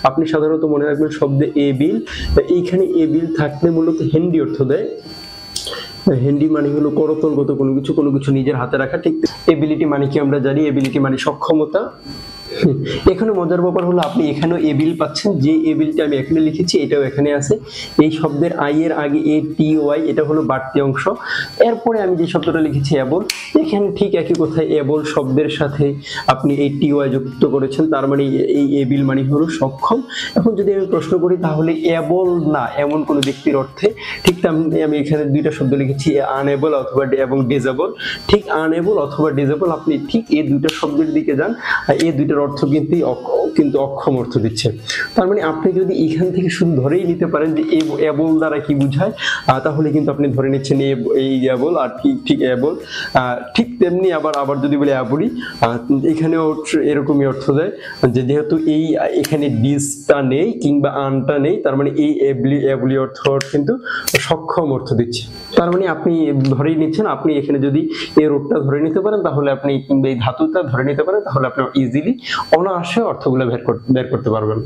আপনি সাধারণত মনে রাখবেন শব্দে এবিল, এইখানে এবিল থাকলে মূলত হ্যান্ডি অর্থ দেয়। হ্যান্ডি মানে হলো করতলগত কোনো কিছু নিজের হাতে রাখা। ঠিক এবিলিটি মানে কি আমরা জানি, এবিলিটি মানে সক্ষমতা। এখানে মজার ব্যাপার হলো আপনি এখানেও এবিল পাচ্ছেন, যে এবিলটা আমি এখানে লিখেছি এটাও এখানে আছে। এই শব্দের আই এর আগে এ টি ওয়াই, এটা হলো বাড়তি অংশ। এরপরে আমি যে শব্দটা লিখেছি এবল, এখানে ঠিক একই কথায় এবল শব্দের সাথে আপনি এই টি ওয়াই যুক্ত করেছেন, তার মানে এই এবিল মানে হলো সক্ষম। এখন যদি আমি প্রশ্ন করি তাহলে এবল না এমন কোন ব্যক্তির অর্থে, ঠিক তেমনি আমি এখানে দুইটা শব্দ লিখেছি, আনএবল অথবা এবং ডিজেবল। ঠিক আনএবল অথবা ডিজেবল, আপনি ঠিক এই দুইটা শব্দের দিকে যান, এই দুইটার অর্থ কিন্তু অক্ষম অর্থ দিচ্ছে। তার মানে আপনি যদি এখান থেকে শুধু ধরেই নিতে পারেন যে এবল দ্বারা কি বোঝায়, তাহলে কিন্তু আপনি ধরে নিচ্ছেন এই এবল, আর ঠিক এবল। ঠিক তেমনি আবার যদি বলি অ্যাবলি, এখানেও এরকমই অর্থ দেয় যে যেহেতু এখানে ডিসটা নেই কিংবা আনটা নেই, তার মানে এই এবলি অর্থ কিন্তু সক্ষম অর্থ দিচ্ছে। তার মানে আপনি ধরেই নিচ্ছেন, আপনি এখানে যদি এই রূপটা ধরে নিতে পারেন তাহলে আপনি, কিংবা এই ধাতুটা ধরে নিতে পারেন তাহলে আপনি ইজিলি অনায়াসে অর্থগুলো বের করতে পারবেন।